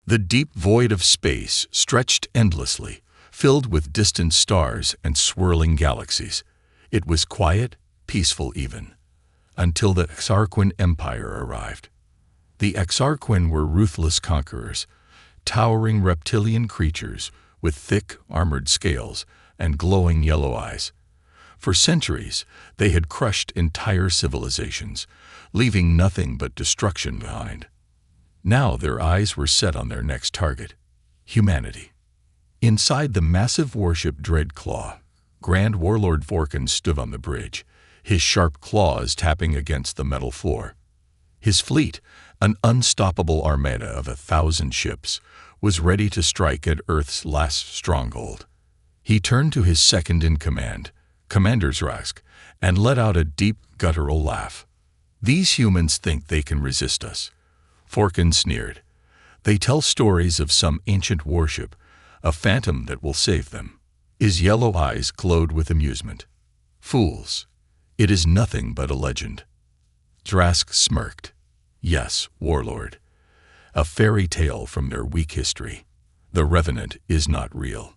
The deep void of space stretched endlessly, filled with distant stars and swirling galaxies. It was quiet, peaceful even, until the Exarquan Empire arrived. The Exarquan were ruthless conquerors, towering reptilian creatures with thick, armored scales and glowing yellow eyes. For centuries, they had crushed entire civilizations, leaving nothing but destruction behind. Now their eyes were set on their next target, humanity. Inside the massive warship Dreadclaw, Grand Warlord Vorkon stood on the bridge, his sharp claws tapping against the metal floor. His fleet, an unstoppable armada of 1,000 ships, was ready to strike at Earth's last stronghold. He turned to his second-in-command, Commander Zrask, and let out a deep, guttural laugh. "These humans think they can resist us," Vorkon sneered. "They tell stories of some ancient warship, a phantom that will save them." His yellow eyes glowed with amusement. "Fools! It is nothing but a legend." Zrask smirked. "Yes, Warlord. A fairy tale from their weak history. The Revenant is not real."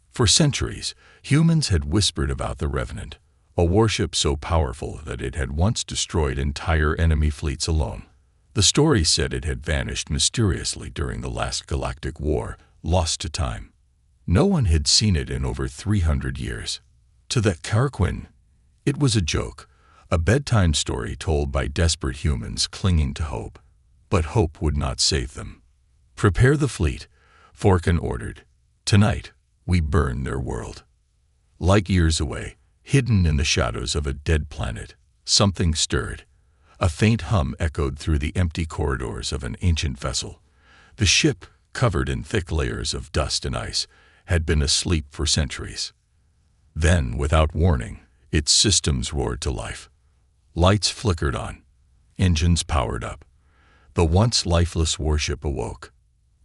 For centuries, humans had whispered about the Revenant, a warship so powerful that it had once destroyed entire enemy fleets alone. The story said it had vanished mysteriously during the last Galactic War, lost to time. No one had seen it in over 300 years. To the Exarquan, it was a joke, a bedtime story told by desperate humans clinging to hope. But hope would not save them. "Prepare the fleet," Vorkon ordered. "Tonight, we burn their world." Light years away, hidden in the shadows of a dead planet, something stirred. A faint hum echoed through the empty corridors of an ancient vessel. The ship, covered in thick layers of dust and ice, had been asleep for centuries. Then, without warning, its systems roared to life. Lights flickered on. Engines powered up. The once lifeless warship awoke.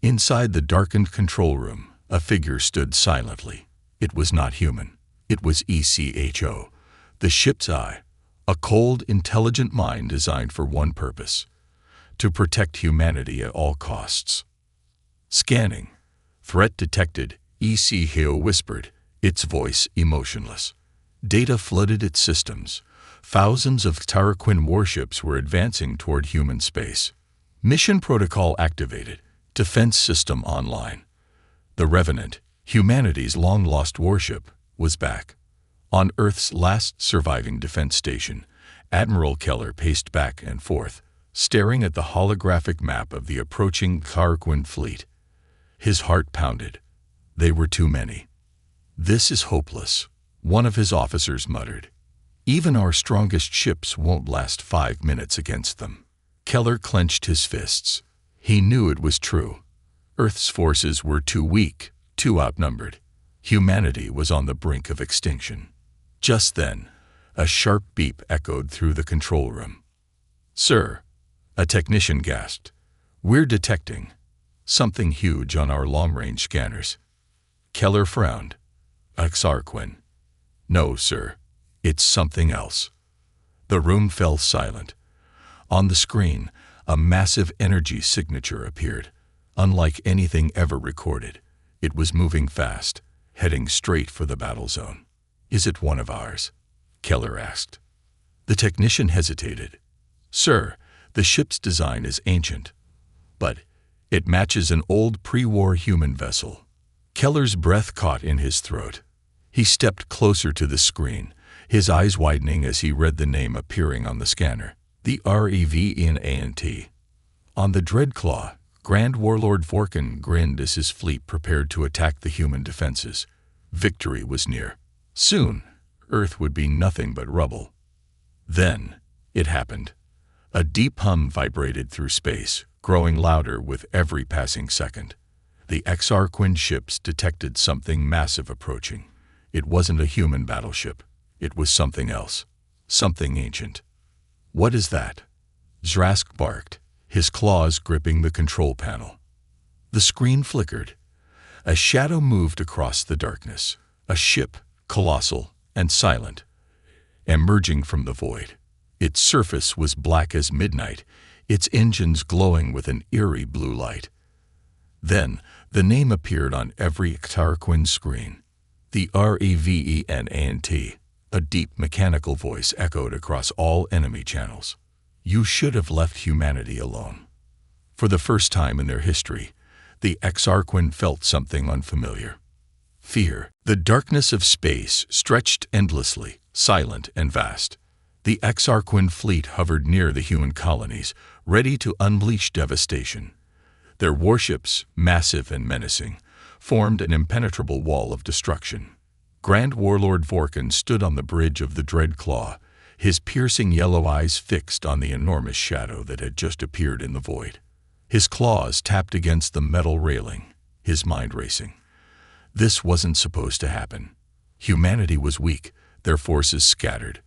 Inside the darkened control room, a figure stood silently. It was not human. It was ECHO, the ship's eye, a cold, intelligent mind designed for one purpose: to protect humanity at all costs. "Scanning. Threat detected," ECHO whispered, its voice emotionless. Data flooded its systems. Thousands of Exarquan warships were advancing toward human space. Mission protocol activated. Defense system online. The Revenant, humanity's long-lost warship, was back. On Earth's last surviving defense station, Admiral Keller paced back and forth, staring at the holographic map of the approaching Exarquan fleet. His heart pounded. They were too many. "This is hopeless," one of his officers muttered. "Even our strongest ships won't last 5 minutes against them." Keller clenched his fists. He knew it was true. Earth's forces were too weak, too outnumbered. Humanity was on the brink of extinction. Just then, a sharp beep echoed through the control room. "Sir," a technician gasped, "we're detecting something huge on our long-range scanners." Keller frowned. "Exarquan." "No, sir. It's something else." The room fell silent. On the screen, a massive energy signature appeared. Unlike anything ever recorded, it was moving fast, heading straight for the battle zone. "Is it one of ours?" Keller asked. The technician hesitated. "Sir, the ship's design is ancient, but it matches an old pre-war human vessel." Keller's breath caught in his throat. He stepped closer to the screen, his eyes widening as he read the name appearing on the scanner. The Revenant. On the Dreadclaw, Grand Warlord Vorkon grinned as his fleet prepared to attack the human defenses. Victory was near. Soon, Earth would be nothing but rubble. Then, it happened. A deep hum vibrated through space, growing louder with every passing second. The Exarquan ships detected something massive approaching. It wasn't a human battleship. It was something else. Something ancient. "What is that?" Zrask barked, his claws gripping the control panel. The screen flickered. A shadow moved across the darkness, a ship, colossal and silent, emerging from the void. Its surface was black as midnight, its engines glowing with an eerie blue light. Then, the name appeared on every Xarquin screen. The Revenant. A deep mechanical voice echoed across all enemy channels. You should have left humanity alone. For the first time in their history, the Xarquin felt something unfamiliar. Fear. The darkness of space stretched endlessly, silent and vast. The Xarquin fleet hovered near the human colonies, ready to unleash devastation. Their warships, massive and menacing, formed an impenetrable wall of destruction. Grand Warlord Vorkan stood on the bridge of the Dread Claw, his piercing yellow eyes fixed on the enormous shadow that had just appeared in the void. His claws tapped against the metal railing, his mind racing. This wasn't supposed to happen. Humanity was weak, their forces scattered.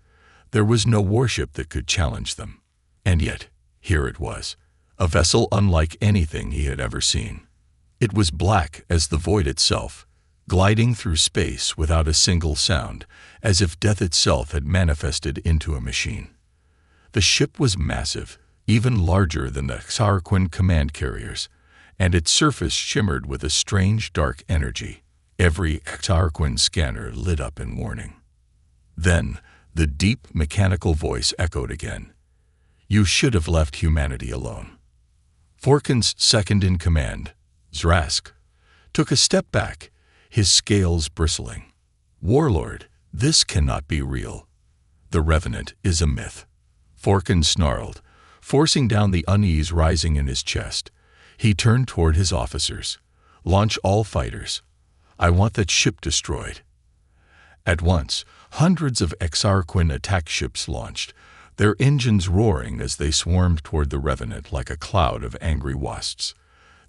There was no warship that could challenge them. And yet, here it was, a vessel unlike anything he had ever seen. It was black as the void itself, gliding through space without a single sound, as if death itself had manifested into a machine. The ship was massive, even larger than the Xarquin command carriers, and its surface shimmered with a strange dark energy. Every Xarquin scanner lit up in warning. Then, the deep mechanical voice echoed again. You should have left humanity alone. Vorkan's second-in-command, Zrask, took a step back, his scales bristling. Warlord, this cannot be real. The Revenant is a myth. Vorkan snarled, forcing down the unease rising in his chest. He turned toward his officers. Launch all fighters. I want that ship destroyed. At once, hundreds of Xarquin attack ships launched, their engines roaring as they swarmed toward the Revenant like a cloud of angry wasps.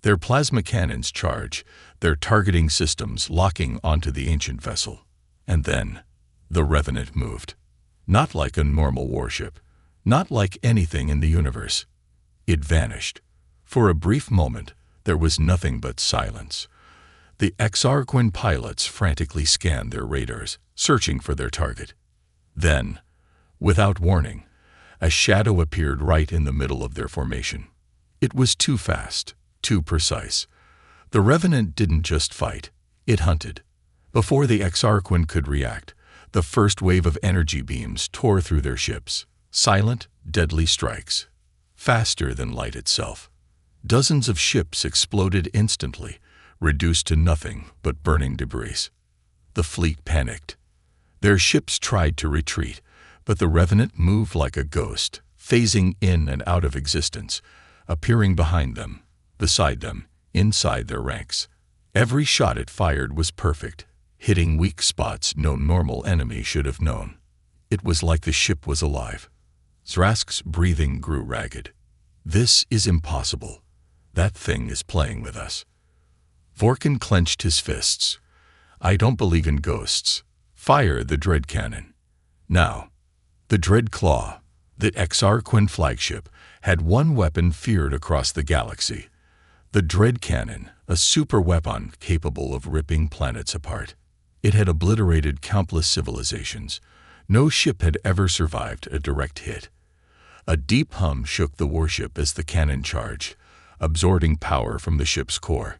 Their plasma cannons charge, their targeting systems locking onto the ancient vessel. And then, the Revenant moved. Not like a normal warship, not like anything in the universe. It vanished. For a brief moment, there was nothing but silence. The Xarquin pilots frantically scanned their radars, searching for their target. Then, without warning, a shadow appeared right in the middle of their formation. It was too fast, too precise. The Revenant didn't just fight, it hunted. Before the Xarquin could react, the first wave of energy beams tore through their ships. Silent, deadly strikes. Faster than light itself. Dozens of ships exploded instantly, reduced to nothing but burning debris. The fleet panicked. Their ships tried to retreat, but the Revenant moved like a ghost, phasing in and out of existence, appearing behind them, beside them, inside their ranks. Every shot it fired was perfect, hitting weak spots no normal enemy should have known. It was like the ship was alive. Zrask's breathing grew ragged. This is impossible. That thing is playing with us. Vorkan clenched his fists. I don't believe in ghosts. Fire the Dread Cannon. Now, the Dread Claw, the Xarquin flagship, had one weapon feared across the galaxy. The Dread Cannon, a super weapon capable of ripping planets apart. It had obliterated countless civilizations. No ship had ever survived a direct hit. A deep hum shook the warship as the cannon charged, absorbing power from the ship's core.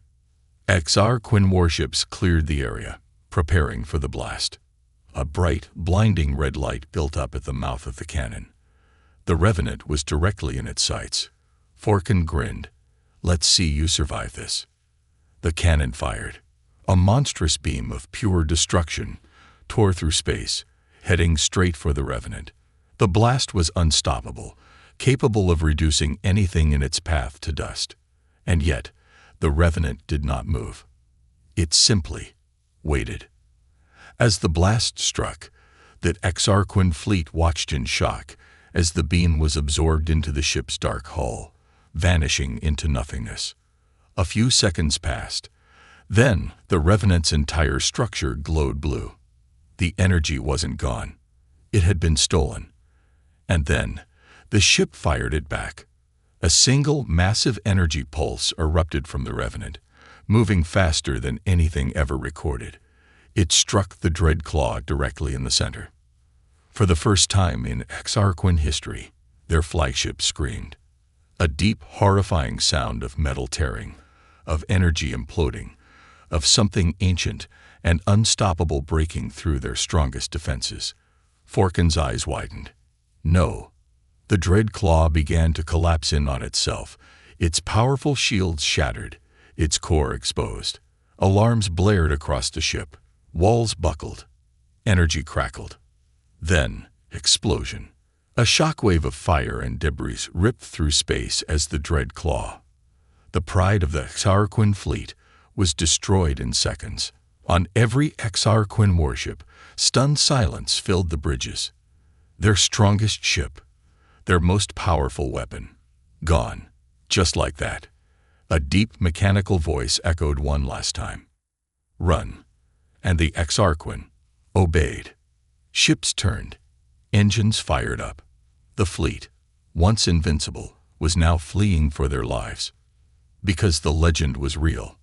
Xarquin warships cleared the area, preparing for the blast. A bright, blinding red light built up at the mouth of the cannon. The Revenant was directly in its sights. Vorkan grinned. Let's see you survive this. The cannon fired. A monstrous beam of pure destruction tore through space, heading straight for the Revenant. The blast was unstoppable, capable of reducing anything in its path to dust. And yet, the Revenant did not move. It simply waited. As the blast struck, the Xarquin fleet watched in shock as the beam was absorbed into the ship's dark hull, vanishing into nothingness. A few seconds passed. Then, the Revenant's entire structure glowed blue. The energy wasn't gone. It had been stolen. And then, the ship fired it back. A single massive energy pulse erupted from the Revenant, moving faster than anything ever recorded. It struck the Dread Claw directly in the center. For the first time in Xarquin history, their flagship screamed. A deep, horrifying sound of metal tearing, of energy imploding, of something ancient and unstoppable breaking through their strongest defenses. Forkin's eyes widened. No. The dread claw began to collapse in on itself, its powerful shields shattered, its core exposed. Alarms blared across the ship. Walls buckled. Energy crackled. Then, explosion. A shockwave of fire and debris ripped through space as the dread claw. The pride of the Exarquan fleet was destroyed in seconds. On every Exarquan warship, stunned silence filled the bridges. Their strongest ship, their most powerful weapon, gone. Just like that. A deep mechanical voice echoed one last time. Run. And the Exarquan obeyed. Ships turned. Engines fired up. The fleet, once invincible, was now fleeing for their lives. Because the legend was real,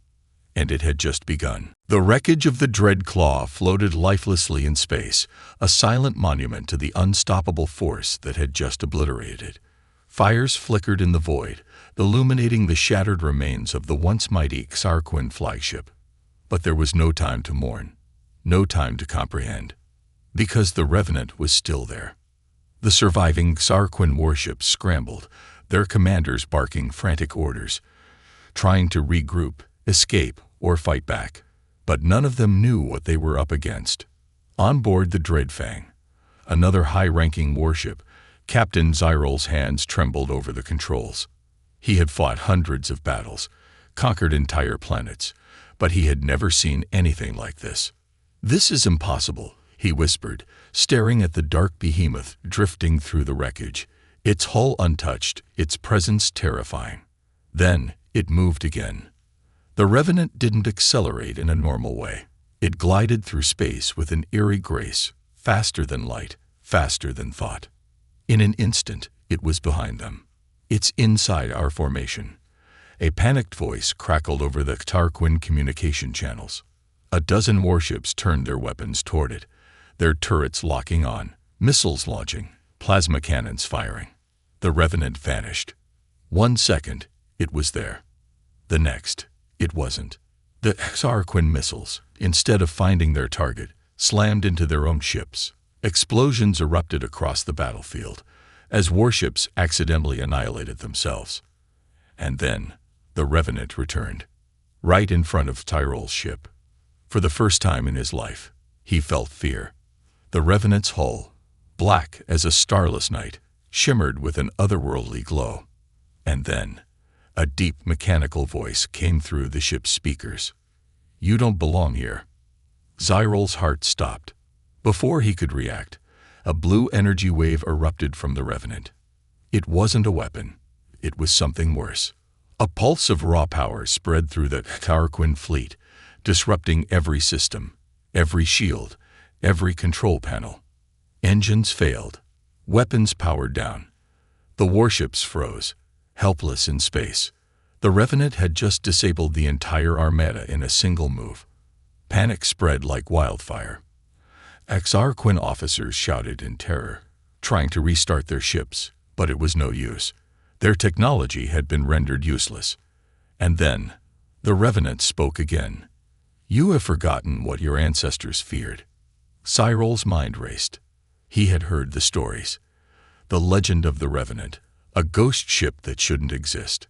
and it had just begun. The wreckage of the dread claw floated lifelessly in space, a silent monument to the unstoppable force that had just obliterated it. Fires flickered in the void, illuminating the shattered remains of the once mighty Exarquan flagship. But there was no time to mourn, no time to comprehend, because the Revenant was still there. The surviving Exarquan warships scrambled, their commanders barking frantic orders, trying to regroup, escape, or fight back. But none of them knew what they were up against. On board the Dreadfang, another high-ranking warship, Captain Zyrol's hands trembled over the controls. He had fought hundreds of battles, conquered entire planets, but he had never seen anything like this. "This is impossible," he whispered, staring at the dark behemoth drifting through the wreckage, its hull untouched, its presence terrifying. Then it moved again. The Revenant didn't accelerate in a normal way. It glided through space with an eerie grace, faster than light, faster than thought. In an instant, it was behind them. "It's inside our formation." A panicked voice crackled over the Exarquan communication channels. A dozen warships turned their weapons toward it, their turrets locking on, missiles launching, plasma cannons firing. The Revenant vanished. 1 second, it was there. The next, it wasn't. The Exarquan missiles, instead of finding their target, slammed into their own ships. Explosions erupted across the battlefield, as warships accidentally annihilated themselves. And then, the Revenant returned, right in front of Tyrol's ship. For the first time in his life, he felt fear. The Revenant's hull, black as a starless night, shimmered with an otherworldly glow. And then, a deep mechanical voice came through the ship's speakers. "You don't belong here." Zyrol's heart stopped. Before he could react, a blue energy wave erupted from the Revenant. It wasn't a weapon. It was something worse. A pulse of raw power spread through the Exarquan fleet, disrupting every system, every shield, every control panel. Engines failed. Weapons powered down. The warships froze, helpless in space. The Revenant had just disabled the entire armada in a single move. Panic spread like wildfire. Exarquan officers shouted in terror, trying to restart their ships, but it was no use. Their technology had been rendered useless. And then, the Revenant spoke again. "You have forgotten what your ancestors feared." Zyrol's mind raced. He had heard the stories. The legend of the Revenant, a ghost ship that shouldn't exist.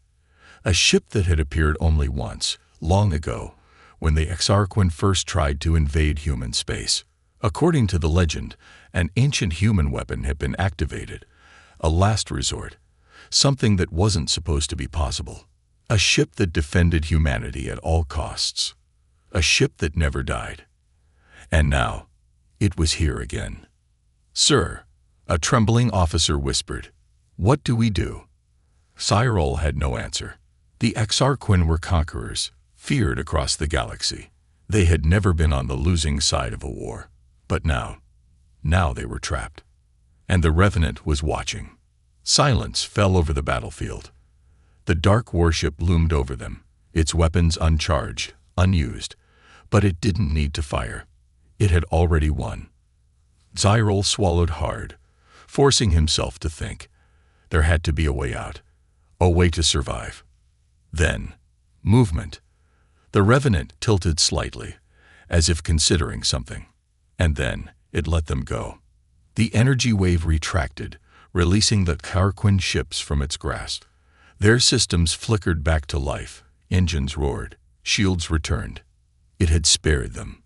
A ship that had appeared only once, long ago, when the Exarquan first tried to invade human space. According to the legend, an ancient human weapon had been activated, a last resort, something that wasn't supposed to be possible. A ship that defended humanity at all costs. A ship that never died. And now, it was here again. "Sir," a trembling officer whispered, "what do we do?" Zyrol had no answer. The Exarquan were conquerors, feared across the galaxy. They had never been on the losing side of a war. But now they were trapped. And the Revenant was watching. Silence fell over the battlefield. The dark warship loomed over them, its weapons uncharged, unused. But it didn't need to fire. It had already won. Zyrol swallowed hard, forcing himself to think. There had to be a way out, a way to survive. Then, movement. The Revenant tilted slightly, as if considering something, and then it let them go. The energy wave retracted, releasing the Harkonnen ships from its grasp. Their systems flickered back to life, engines roared, shields returned. It had spared them.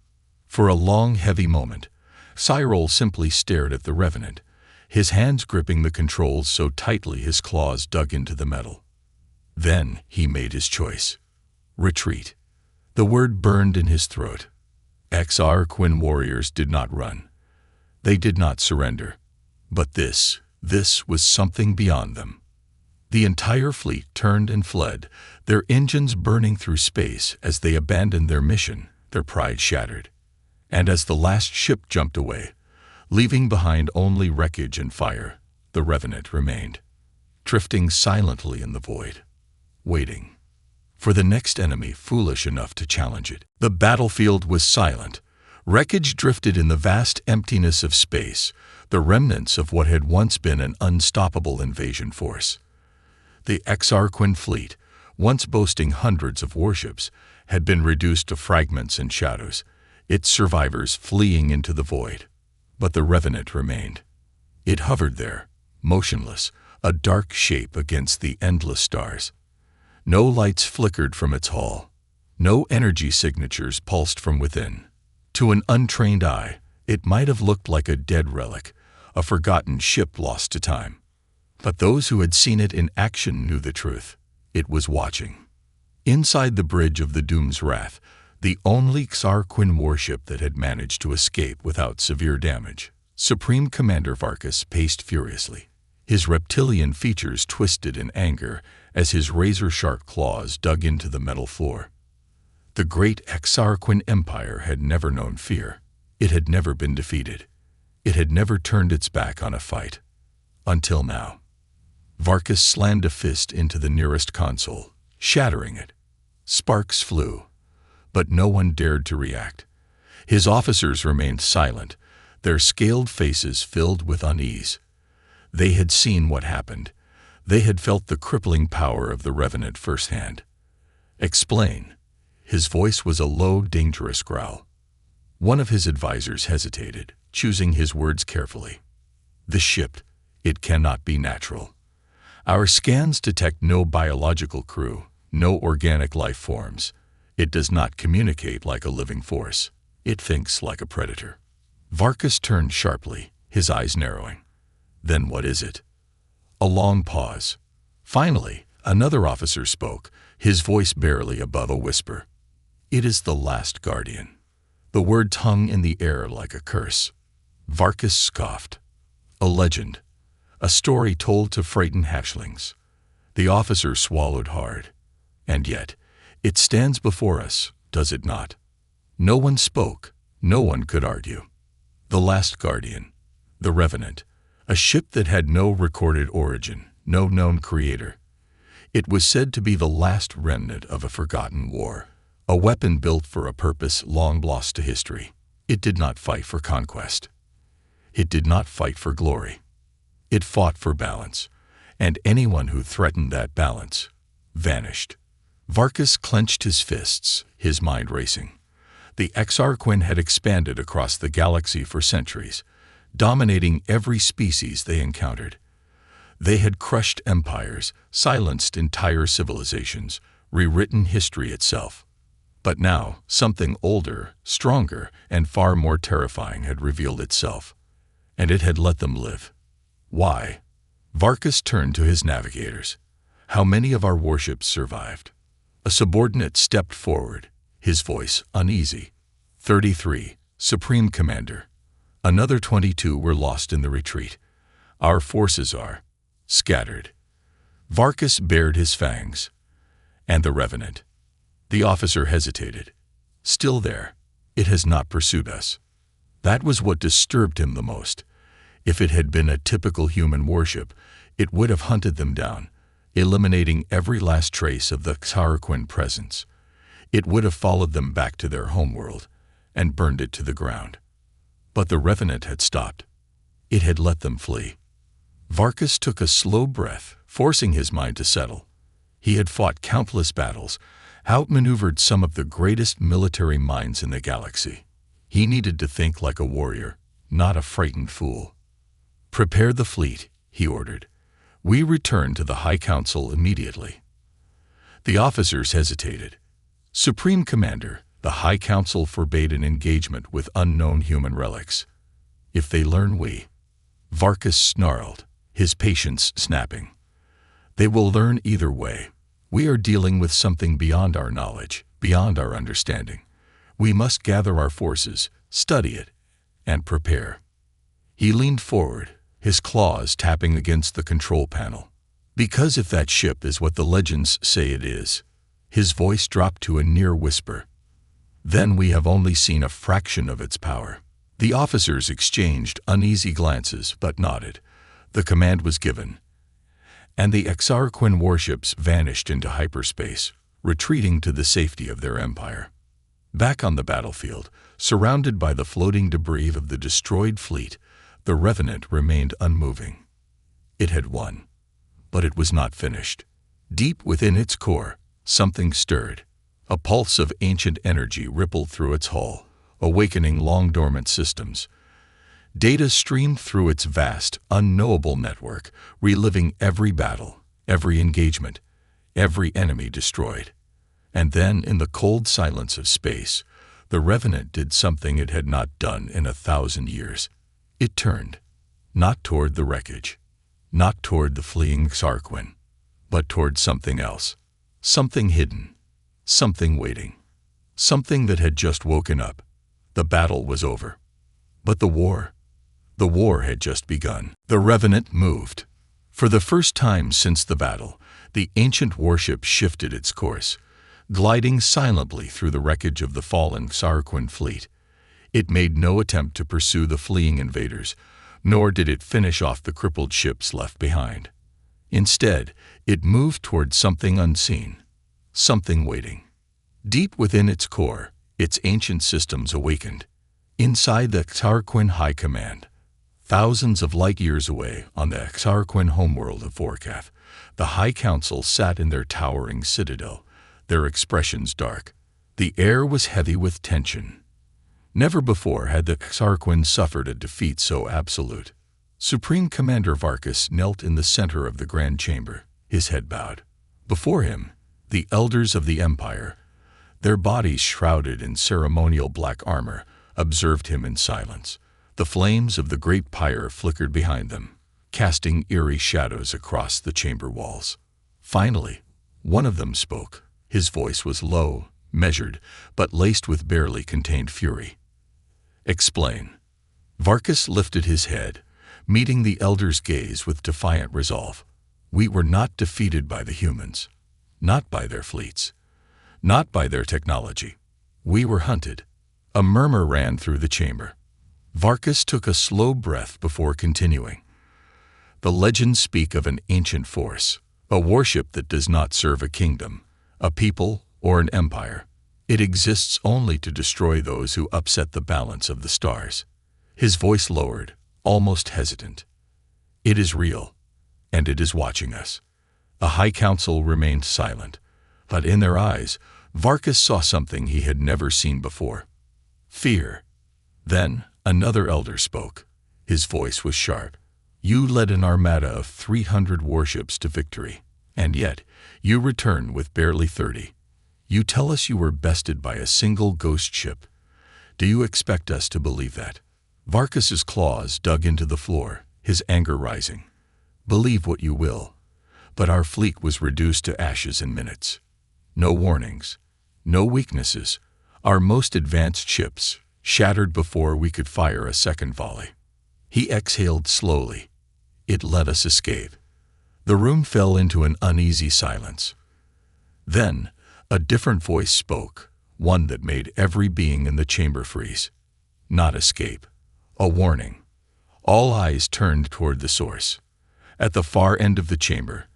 For a long, heavy moment, Cyril simply stared at the Revenant, his hands gripping the controls so tightly his claws dug into the metal. Then he made his choice. Retreat. The word burned in his throat. Harkonnen warriors did not run. They did not surrender. But this was something beyond them. The entire fleet turned and fled, their engines burning through space as they abandoned their mission, their pride shattered. And as the last ship jumped away, leaving behind only wreckage and fire, the Revenant remained, drifting silently in the void, waiting for the next enemy foolish enough to challenge it. The battlefield was silent. Wreckage drifted in the vast emptiness of space, the remnants of what had once been an unstoppable invasion force. The Harkonnen fleet, once boasting hundreds of warships, had been reduced to fragments and shadows, its survivors fleeing into the void. But the Revenant remained. It hovered there, motionless, a dark shape against the endless stars. No lights flickered from its hull. No energy signatures pulsed from within. To an untrained eye, it might have looked like a dead relic, a forgotten ship lost to time. But those who had seen it in action knew the truth. It was watching. Inside the bridge of the Doom's Wrath, the only Harkonnen warship that had managed to escape without severe damage, Supreme Commander Varkas paced furiously. His reptilian features twisted in anger as his razor-sharp claws dug into the metal floor. The great Harkonnen Empire had never known fear. It had never been defeated. It had never turned its back on a fight. Until now. Varkas slammed a fist into the nearest console, shattering it. Sparks flew, but no one dared to react. His officers remained silent, their scaled faces filled with unease. They had seen what happened. They had felt the crippling power of the Revenant firsthand. Explain. His voice was a low, dangerous growl. One of his advisors hesitated, choosing his words carefully. The ship, it cannot be natural. Our scans detect no biological crew, no organic life forms. It does not communicate like a living force. It thinks like a predator. Varkas turned sharply, his eyes narrowing. Then what is it? A long pause. Finally, another officer spoke, his voice barely above a whisper. It is the last guardian. The word hung in the air like a curse. Varkas scoffed. A legend. A story told to frighten hatchlings. The officer swallowed hard. And yet, it stands before us, does it not? No one spoke. No one could argue. The last guardian. The Revenant. A ship that had no recorded origin, no known creator. It was said to be the last remnant of a forgotten war. A weapon built for a purpose long lost to history. It did not fight for conquest. It did not fight for glory. It fought for balance, and anyone who threatened that balance vanished. Varkas clenched his fists, his mind racing. The Harkonnen had expanded across the galaxy for centuries, dominating every species they encountered. They had crushed empires, silenced entire civilizations, rewritten history itself. But now, something older, stronger, and far more terrifying had revealed itself, and it had let them live. Why? Varkas turned to his navigators. How many of our warships survived? A subordinate stepped forward, his voice uneasy. 33, Supreme Commander. Another 22 were lost in the retreat. Our forces are scattered. Varkas bared his fangs. And the Revenant. The officer hesitated. Still there. It has not pursued us. That was what disturbed him the most. If it had been a typical human warship, it would have hunted them down, eliminating every last trace of the Harkonnen presence. It would have followed them back to their homeworld and burned it to the ground. But the Revenant had stopped. It had let them flee. Varkas took a slow breath, forcing his mind to settle. He had fought countless battles, outmaneuvered some of the greatest military minds in the galaxy. He needed to think like a warrior, not a frightened fool. "Prepare the fleet," he ordered. "We return to the High Council immediately." The officers hesitated. "Supreme Commander, the High Council forbade an engagement with unknown human relics. If they learn we—" Varkas snarled, his patience snapping. "They will learn either way. We are dealing with something beyond our knowledge, beyond our understanding. We must gather our forces, study it, and prepare." He leaned forward, his claws tapping against the control panel. "Because if that ship is what the legends say it is," his voice dropped to a near whisper, "then we have only seen a fraction of its power." The officers exchanged uneasy glances but nodded. The command was given, and the Exarquan warships vanished into hyperspace, retreating to the safety of their empire. Back on the battlefield, surrounded by the floating debris of the destroyed fleet, the Revenant remained unmoving. It had won, but it was not finished. Deep within its core, something stirred. A pulse of ancient energy rippled through its hull, awakening long-dormant systems. Data streamed through its vast, unknowable network, reliving every battle, every engagement, every enemy destroyed. And then, in the cold silence of space, the Revenant did something it had not done in 1,000 years. It turned, not toward the wreckage, not toward the fleeing Exarquan, but toward something else. Something hidden, something waiting, something that had just woken up. The battle was over. But the war had just begun. The Revenant moved. For the first time since the battle, the ancient warship shifted its course, gliding silently through the wreckage of the fallen Exarquan fleet. It made no attempt to pursue the fleeing invaders, nor did it finish off the crippled ships left behind. Instead, it moved toward something unseen, something waiting. Deep within its core, its ancient systems awakened. Inside the Exarquan High Command, thousands of light-years away on the Exarquan homeworld of Vorkath, the High Council sat in their towering citadel, their expressions dark. The air was heavy with tension. Never before had the Exarquan suffered a defeat so absolute. Supreme Commander Varkas knelt in the center of the Grand Chamber, his head bowed. Before him, the elders of the Empire, their bodies shrouded in ceremonial black armor, observed him in silence. The flames of the great pyre flickered behind them, casting eerie shadows across the chamber walls. Finally, one of them spoke. His voice was low, measured, but laced with barely contained fury. "Explain." Varkas lifted his head, meeting the elder's gaze with defiant resolve. "We were not defeated by the humans, not by their fleets, not by their technology. We were hunted." A murmur ran through the chamber. Varkas took a slow breath before continuing. "The legends speak of an ancient force, a warship that does not serve a kingdom, a people, or an empire. It exists only to destroy those who upset the balance of the stars." His voice lowered, almost hesitant. "It is real, and it is watching us." The High Council remained silent, but in their eyes, Varkas saw something he had never seen before. Fear. Then another elder spoke. His voice was sharp. "You led an armada of 300 warships to victory, and yet you returned with barely 30. You tell us you were bested by a single ghost ship. Do you expect us to believe that?" Varkas's claws dug into the floor, his anger rising. "Believe what you will, but our fleet was reduced to ashes in minutes. No warnings, no weaknesses. Our most advanced ships shattered before we could fire a second volley." He exhaled slowly. "It let us escape." The room fell into an uneasy silence. Then, a different voice spoke, one that made every being in the chamber freeze. Not escape, a warning. All eyes turned toward the source. At the far end of the chamber,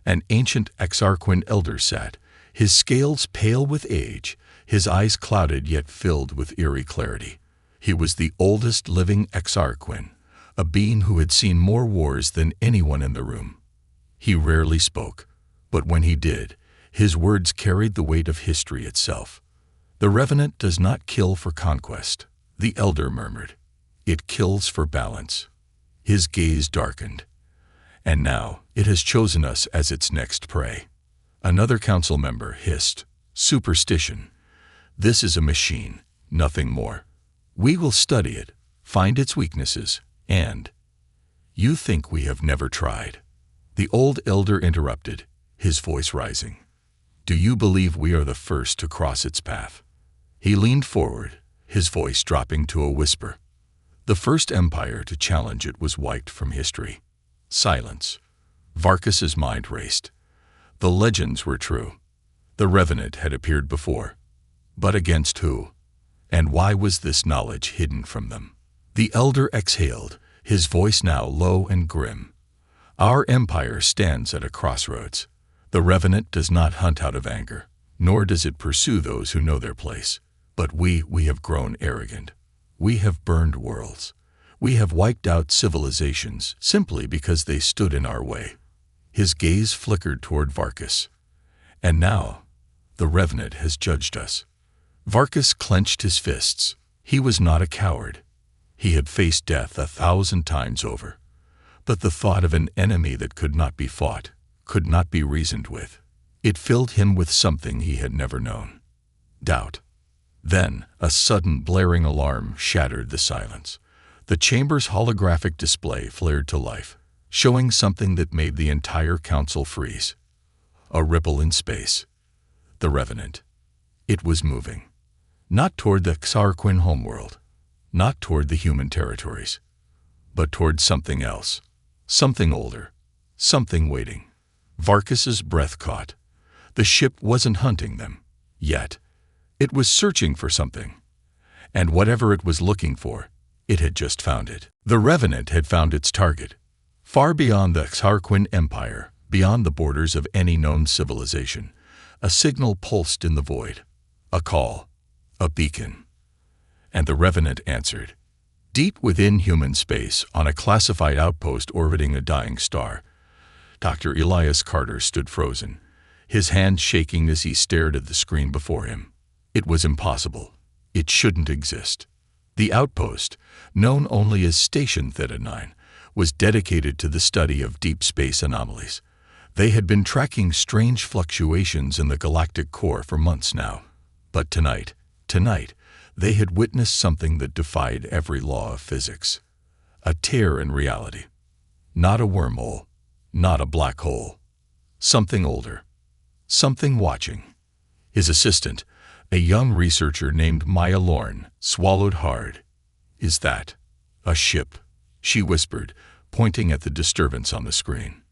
an ancient Exarquan elder sat, his scales pale with age, his eyes clouded yet filled with eerie clarity. He was the oldest living Exarquan, a being who had seen more wars than anyone in the room. He rarely spoke, but when he did, His words carried the weight of history itself. "The Revenant does not kill for conquest," the elder murmured. "It kills for balance." His gaze darkened. "And now it has chosen us as its next prey." Another council member hissed, "Superstition. This is a machine, nothing more. We will study it, find its weaknesses, and—" "You think we have never tried?" The old elder interrupted, his voice rising. "Do you believe we are the first to cross its path?" He leaned forward, his voice dropping to a whisper. "The first empire to challenge it was wiped from history." Silence. Varkus's mind raced. The legends were true. The Revenant had appeared before. But against who? And why was this knowledge hidden from them? The elder exhaled, his voice now low and grim. "Our empire stands at a crossroads. The Revenant does not hunt out of anger, nor does it pursue those who know their place. But we have grown arrogant. We have burned worlds. We have wiped out civilizations simply because they stood in our way." His gaze flickered toward Varkus. "And now, the Revenant has judged us." Varkus clenched his fists. He was not a coward. He had faced death 1,000 times over. But the thought of an enemy that could not be fought, could not be reasoned with, it filled him with something he had never known. Doubt. Then, a sudden blaring alarm shattered the silence. The chamber's holographic display flared to life, showing something that made the entire council freeze. A ripple in space. The Revenant. It was moving. Not toward the Xarquin homeworld, not toward the human territories, but toward something else. Something older. Something waiting. Varkus's breath caught. The ship wasn't hunting them, yet. It was searching for something. And whatever it was looking for, it had just found it. The Revenant had found its target. Far beyond the Xarquin Empire, beyond the borders of any known civilization, a signal pulsed in the void. A call. A beacon. And the Revenant answered. Deep within human space, on a classified outpost orbiting a dying star, Dr. Elias Carter stood frozen, his hand shaking as he stared at the screen before him. It was impossible. It shouldn't exist. The outpost, known only as Station Theta 9, was dedicated to the study of deep space anomalies. They had been tracking strange fluctuations in the galactic core for months now. But tonight, they had witnessed something that defied every law of physics. A tear in reality. Not a wormhole, not a black hole. Something older. Something watching. His assistant, a young researcher named Maya Lorne, swallowed hard. "Is that a ship?" she whispered, pointing at the disturbance on the screen.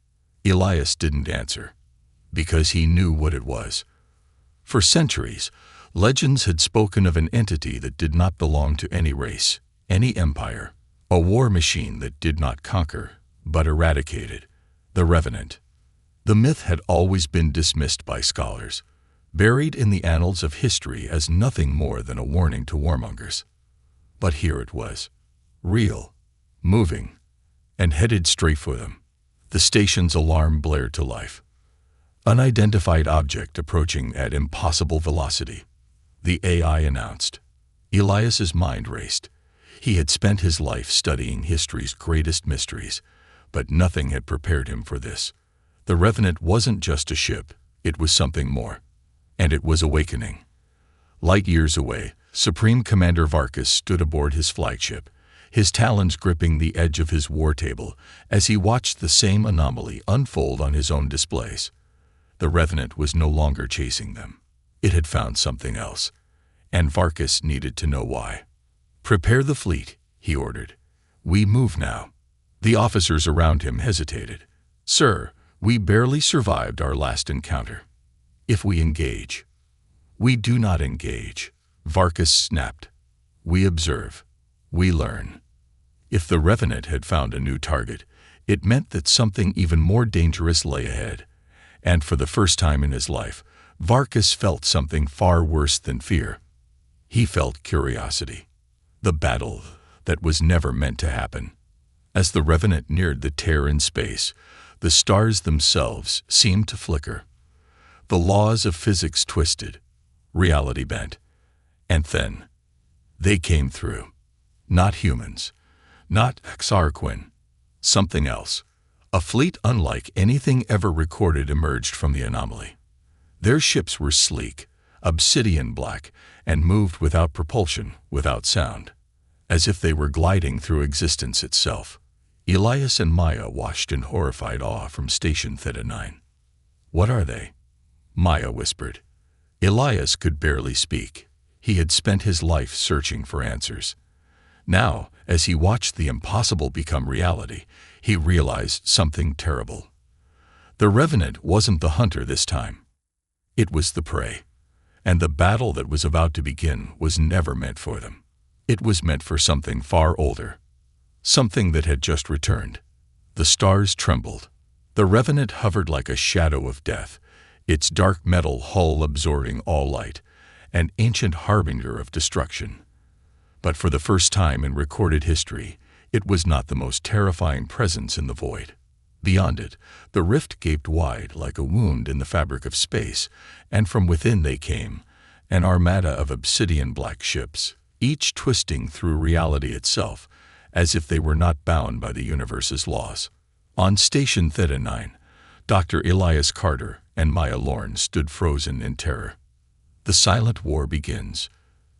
Elias didn't answer, because he knew what it was. For centuries, legends had spoken of an entity that did not belong to any race, any empire, a war machine that did not conquer, but eradicated, the Revenant. The myth had always been dismissed by scholars, buried in the annals of history as nothing more than a warning to warmongers. But here it was, real, moving, and headed straight for them. The station's alarm blared to life. Unidentified object approaching at impossible velocity. The AI announced. Elias's mind raced. He had spent his life studying history's greatest mysteries, but nothing had prepared him for this. The Revenant wasn't just a ship, it was something more. And it was awakening. Light years away, Supreme Commander Varkus stood aboard his flagship, his talons gripping the edge of his war table as he watched the same anomaly unfold on his own displays. The Revenant was no longer chasing them. It had found something else, and Varkus needed to know why. "Prepare the fleet," he ordered. "We move now." The officers around him hesitated. "Sir, we barely survived our last encounter. If we engage—" "We do not engage," Varkus snapped. "We observe. We learn." If the Revenant had found a new target, it meant that something even more dangerous lay ahead. And for the first time in his life, Varkus felt something far worse than fear. He felt curiosity. The battle that was never meant to happen. As the Revenant neared the tear in space, the stars themselves seemed to flicker. The laws of physics twisted, reality bent, and then they came through. Not humans, not Xarquin, something else. A fleet unlike anything ever recorded emerged from the anomaly. Their ships were sleek, obsidian black, and moved without propulsion, without sound, as if they were gliding through existence itself. Elias and Maya watched in horrified awe from Station Theta 9. "What are they?" Maya whispered. Elias could barely speak. He had spent his life searching for answers. Now, as he watched the impossible become reality, he realized something terrible. The Revenant wasn't the hunter this time. It was the prey. And the battle that was about to begin was never meant for them. It was meant for something far older. Something that had just returned. The stars trembled. The Revenant hovered like a shadow of death, its dark metal hull absorbing all light, an ancient harbinger of destruction. But for the first time in recorded history, it was not the most terrifying presence in the void. Beyond it, the rift gaped wide like a wound in the fabric of space, and from within they came, an armada of obsidian black ships, each twisting through reality itself, as if they were not bound by the universe's laws. On Station Theta 9, Dr. Elias Carter and Maya Lorne stood frozen in terror. The silent war begins.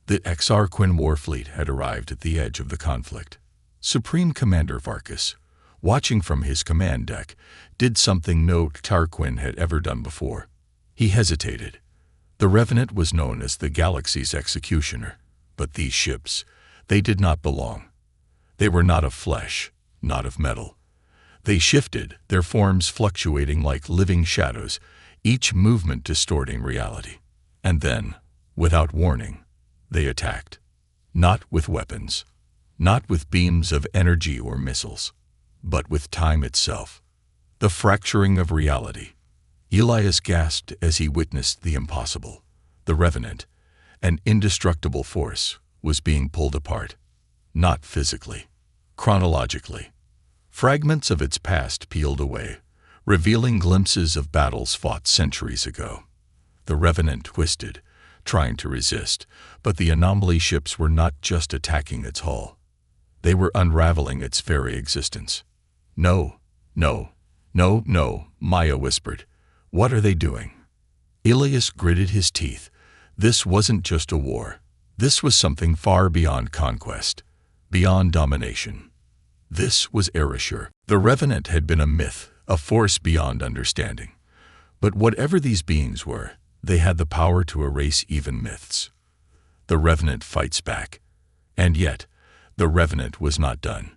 The Xarquin war fleet had arrived at the edge of the conflict. Supreme Commander Varkas, watching from his command deck, did something no Xarquin had ever done before. He hesitated. The Revenant was known as the galaxy's executioner, but these ships, they did not belong. They were not of flesh, not of metal. They shifted, their forms fluctuating like living shadows, each movement distorting reality. And then, without warning, they attacked. Not with weapons, not with beams of energy or missiles, but with time itself. The fracturing of reality. Elias gasped as he witnessed the impossible. The Revenant, an indestructible force, was being pulled apart. Not physically, chronologically. Fragments of its past peeled away, revealing glimpses of battles fought centuries ago. The Revenant twisted, trying to resist, but the anomaly ships were not just attacking its hull. They were unraveling its very existence. "No, no, no, no," Maya whispered. "What are they doing?" Elias gritted his teeth. This wasn't just a war. This was something far beyond conquest, beyond domination. This was erasure. The Revenant had been a myth, a force beyond understanding. But whatever these beings were, they had the power to erase even myths. The Revenant fights back. And yet, the Revenant was not done.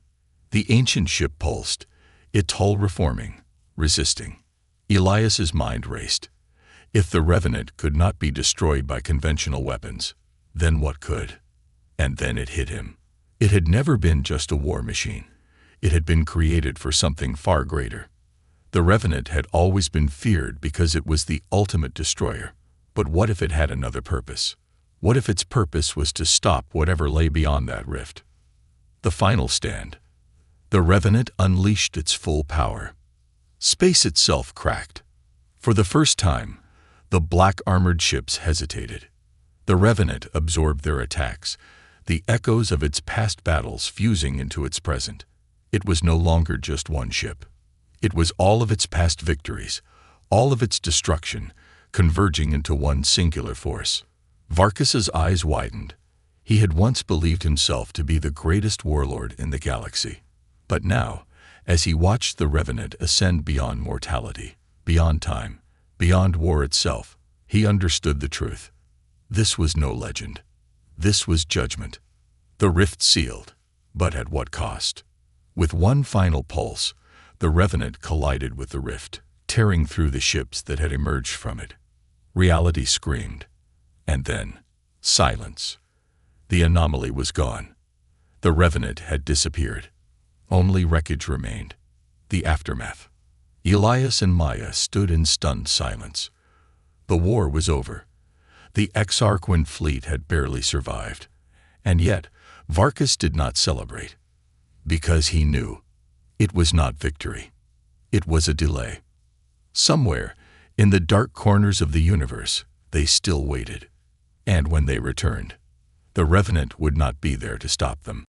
The ancient ship pulsed, its hull reforming, resisting. Elias's mind raced. If the Revenant could not be destroyed by conventional weapons, then what could? And then it hit him. It had never been just a war machine. It had been created for something far greater. The Revenant had always been feared because it was the ultimate destroyer. But what if it had another purpose? What if its purpose was to stop whatever lay beyond that rift? The final stand. The Revenant unleashed its full power. Space itself cracked. For the first time, the black armored ships hesitated. The Revenant absorbed their attacks, the echoes of its past battles fusing into its present. It was no longer just one ship. It was all of its past victories, all of its destruction, converging into one singular force. Varkas's eyes widened. He had once believed himself to be the greatest warlord in the galaxy. But now, as he watched the Revenant ascend beyond mortality, beyond time, beyond war itself, he understood the truth. This was no legend. This was judgment. The rift sealed, but at what cost? With one final pulse, the Revenant collided with the rift, tearing through the ships that had emerged from it. Reality screamed. And then, silence. The anomaly was gone. The Revenant had disappeared. Only wreckage remained. The aftermath. Elias and Maya stood in stunned silence. The war was over. The Xarquin fleet had barely survived. And yet, Varkas did not celebrate. Because he knew. It was not victory. It was a delay. Somewhere, In the dark corners of the universe, they still waited. And when they returned, the Revenant would not be there to stop them.